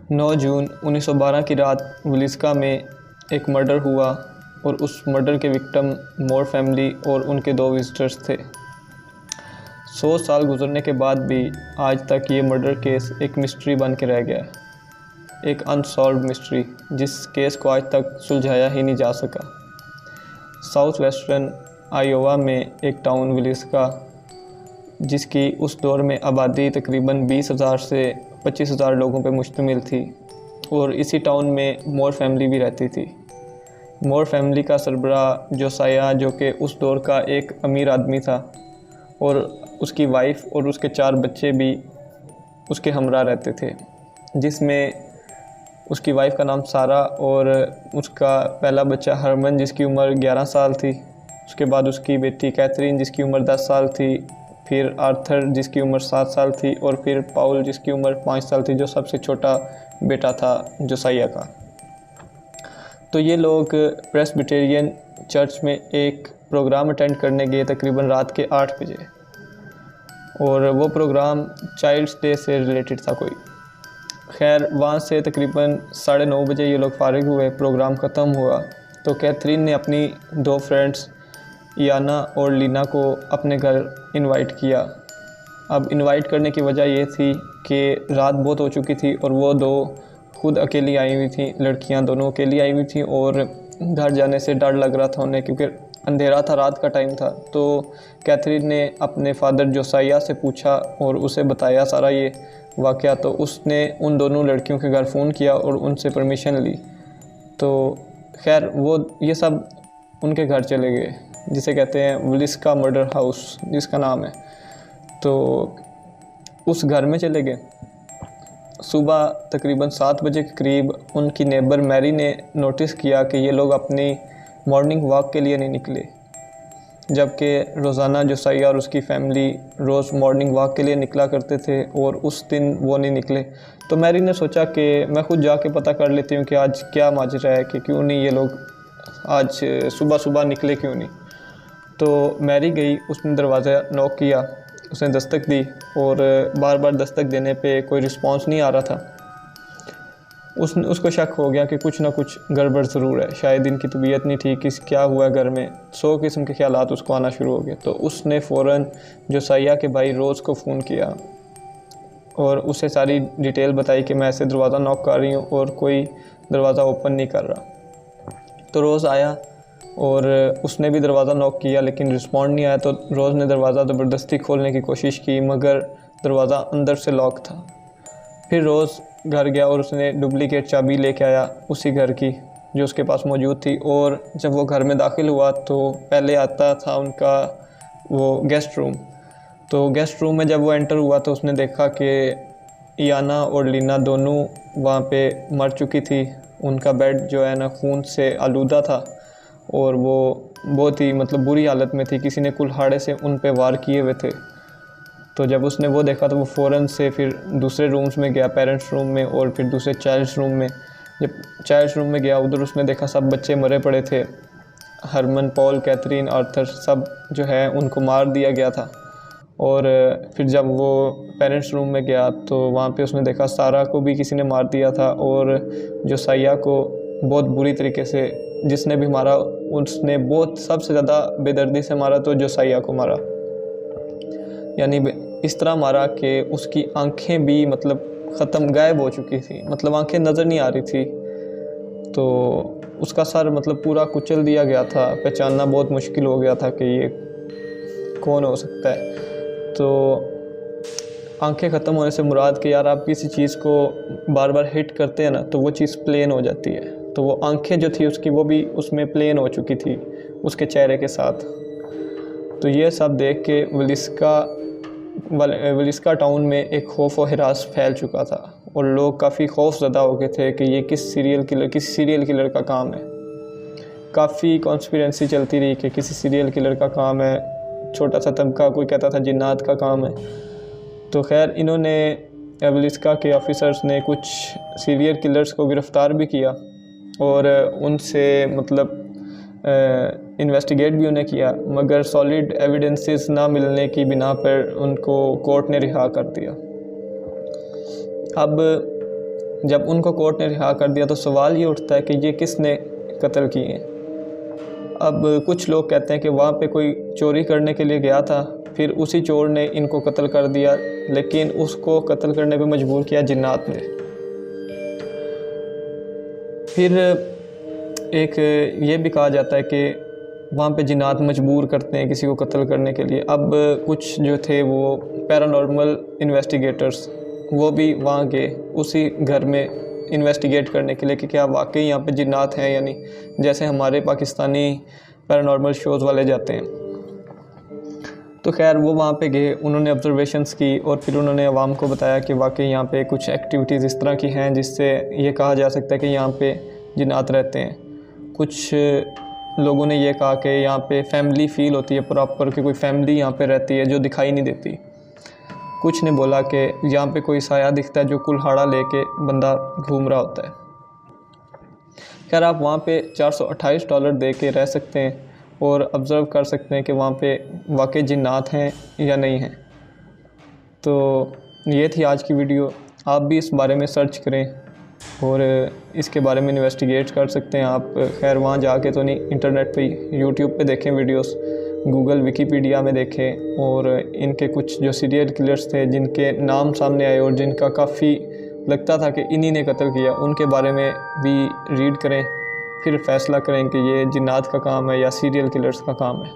9 जून 1912 की रात विलिस्का में एक मर्डर हुआ और उस मर्डर के विक्टिम मोर फैमिली और उनके 2 विजिटर्स थे। 100 साल गुजरने के बाद भी आज तक ये मर्डर केस एक मिस्ट्री बन के रह गया है, एक अनसॉल्व्ड मिस्ट्री जिस केस को आज तक सुलझाया ही नहीं जा सका। साउथ वेस्टर्न आयोवा में एक टाउन विलिस्का, जिसकी उस दौर में आबादी तकरीबन 20,000 से 25,000 लोगों पर मुश्तमिल थी, और इसी टाउन में मोर फैमिली भी रहती थी। मोर फैमिली का सरबराह जोसाया, जो कि उस दौर का एक अमीर आदमी था, और उसकी वाइफ और उसके 4 बच्चे भी उसके हमरा रहते थे, जिसमें उसकी वाइफ का नाम सारा और उसका पहला बच्चा हरमन जिसकी उम्र 11 साल थी, उसके बाद उसकी बेटी कैथरीन जिसकी उम्र 10 साल थी, फिर आर्थर जिसकी उम्र 7 साल थी, और फिर पाउल जिसकी उम्र 5 साल थी, जो सबसे छोटा बेटा था जोसाया का। तो ये लोग प्रेस्बिटेरियन चर्च में एक प्रोग्राम अटेंड करने गए तकरीबन रात के 8 बजे, और वो प्रोग्राम चाइल्ड्स डे से रिलेटेड था कोई। खैर, वहाँ से तकरीबन 9:30 बजे ये लोग फारिग हुए, प्रोग्राम ख़त्म हुआ तो कैथरीन ने अपनी 2 फ्रेंड्स याना और लीना को अपने घर इनवाइट किया। अब इनवाइट करने की वजह ये थी कि रात बहुत हो चुकी थी और वो 2 खुद अकेली आई हुई थी, लड़कियां दोनों अकेली आई हुई थी, और घर जाने से डर लग रहा था उन्हें क्योंकि अंधेरा था, रात का टाइम था। तो कैथरीन ने अपने फादर जोसाया से पूछा और उसे बताया सारा ये वाक़या। तो उसने उन दोनों लड़कियों के घर फ़ोन किया और उनसे परमिशन ली। तो खैर, वो ये सब उनके घर चले गए, जिसे कहते हैं विलिस्का मर्डर हाउस जिसका नाम है। तो उस घर में चले गए। सुबह तकरीबन 7 बजे के करीब उनकी नेबर मैरी ने नोटिस किया कि ये लोग अपनी मॉर्निंग वॉक के लिए नहीं निकले, जबकि रोज़ाना जोसाया और उसकी फैमिली रोज़ मॉर्निंग वॉक के लिए निकला करते थे, और उस दिन वो नहीं निकले। तो मैरी ने सोचा कि मैं खुद जाके पता कर लेती हूँ कि आज क्या माजरा है, कि क्यों नहीं ये लोग आज सुबह सुबह निकले, क्यों नहीं। तो मैरी गई, उसने दरवाज़ा नॉक किया, उसने दस्तक दी, और बार बार दस्तक देने पे कोई रिस्पांस नहीं आ रहा था। उसको शक हो गया कि कुछ ना कुछ गड़बड़ ज़रूर है, शायद इनकी तबीयत नहीं ठीक, क्या हुआ है घर में। 100 किस्म के ख्यालात उसको आना शुरू हो गए। तो उसने फ़ौरन जोसाया के भाई रोज़ को फ़ोन किया और उसे सारी डिटेल बताई कि मैं ऐसे दरवाज़ा नॉक कर रही हूँ और कोई दरवाज़ा ओपन नहीं कर रहा। तो रोज़ आया और उसने भी दरवाज़ा नॉक किया, लेकिन रिस्पॉन्ड नहीं आया। तो रोज़ ने दरवाज़ा ज़बरदस्ती खोलने की कोशिश की, मगर दरवाज़ा अंदर से लॉक था। फिर रोज़ घर गया और उसने डुप्लिकेट चाबी लेके आया उसी घर की जो उसके पास मौजूद थी, और जब वो घर में दाखिल हुआ तो पहले आता था उनका वो गेस्ट रूम। तो गेस्ट रूम में जब वो एंटर हुआ तो उसने देखा कि याना और लीना दोनों वहाँ पे मर चुकी थी। उनका बेड जो है ना खून से आलूदा था, और वो बहुत ही बुरी हालत में थी, किसी ने कुल्हाड़े से उन पे वार किए हुए थे। तो जब उसने वो देखा तो वो फ़ौरन से फिर दूसरे रूम्स में गया, पेरेंट्स रूम में और फिर दूसरे चाइल्ड्स रूम में। जब चाइल्ड्स रूम में गया, उधर उसने देखा सब बच्चे मरे पड़े थे। हरमन, पॉल, कैथरीन, आर्थर सब जो है उनको मार दिया गया था। और फिर जब वो पेरेंट्स रूम में गया तो वहाँ पे उसने देखा सारा को भी किसी ने मार दिया था, और जोसाया को बहुत बुरी तरीके से जिसने भी मारा उसने बहुत सबसे ज़्यादा बेदर्दी से मारा, तो जोसाया को मारा। यानी इस तरह मारा कि उसकी आंखें भी ख़त्म, गायब हो चुकी थी, आंखें नज़र नहीं आ रही थी। तो उसका सर पूरा कुचल दिया गया था, पहचानना बहुत मुश्किल हो गया था कि ये कौन हो सकता है। तो आंखें ख़त्म होने से मुराद कि यार आप किसी चीज़ को बार बार हिट करते हैं ना तो वो चीज़ प्लेन हो जाती है। तो वो आंखें जो थी उसकी वो भी उसमें प्लेन हो चुकी थी उसके चेहरे के साथ। तो ये सब देख के विलिस्का टाउन में एक खौफ और हिरास फैल चुका था, और लोग काफ़ी खौफज़दा हो गए थे कि ये किस सीरियल किलर का काम है। काफ़ी कॉन्स्पिरेंसी चलती रही कि किसी सीरियल किलर का काम है, छोटा सा तबका, कोई कहता था जिन्नात का काम है। तो खैर इन्होंने विलिस्का के ऑफिसर्स ने कुछ सीरियल किलर्स को गिरफ़्तार भी किया और उनसे इन्वेस्टिगेट भी उन्हें किया, मगर सॉलिड एविडेंसेस ना मिलने की बिना पर उनको कोर्ट ने रिहा कर दिया। अब जब उनको कोर्ट ने रिहा कर दिया तो सवाल ये उठता है कि ये किसने कत्ल किए हैं। अब कुछ लोग कहते हैं कि वहाँ पे कोई चोरी करने के लिए गया था, फिर उसी चोर ने इनको कत्ल कर दिया, लेकिन उसको कत्ल करने पे मजबूर किया जिन्नात ने। फिर एक ये भी कहा जाता है कि वहाँ पे जिन्नात मजबूर करते हैं किसी को कत्ल करने के लिए। अब कुछ जो थे वो पैरानॉर्मल इन्वेस्टिगेटर्स वो भी वहाँ गए उसी घर में इन्वेस्टिगेट करने के लिए कि क्या वाकई यहाँ पे जिन्नात हैं या नहीं, जैसे हमारे पाकिस्तानी पैरानॉर्मल शोज़ वाले जाते हैं। तो खैर वो वहाँ पे गए, उन्होंने ऑब्जर्वेशंस की और फिर उन्होंने आवाम को बताया कि वाकई यहाँ पे कुछ एक्टिविटीज़ इस तरह की हैं जिससे ये कहा जा सकता है कि यहाँ पे जिन्नात रहते हैं। कुछ लोगों ने ये कहा कि यहाँ पे फैमिली फ़ील होती है प्रॉपर, कि कोई फैमिली यहाँ पे रहती है जो दिखाई नहीं देती। कुछ ने बोला कि यहाँ पे कोई साया दिखता है जो कुल्हाड़ा लेके बंदा घूम रहा होता है। खैर आप वहाँ पे $428 दे के रह सकते हैं और ऑब्ज़र्व कर सकते हैं कि वहाँ पे वाकई जिन्नात हैं या नहीं हैं। तो ये थी आज की वीडियो। आप भी इस बारे में सर्च करें और इसके बारे में इन्वेस्टिगेट कर सकते हैं आप। खैर वहाँ जाके तो नहीं, इंटरनेट पे यूट्यूब पे देखें वीडियोस, गूगल विकीपीडिया में देखें, और इनके कुछ जो सीरियल किलर्स थे जिनके नाम सामने आए और जिनका काफ़ी लगता था कि इन्हीं ने कत्ल किया, उनके बारे में भी रीड करें, फिर फ़ैसला करें कि ये जिन्नात का काम है या सीरियल किलर्स का काम है।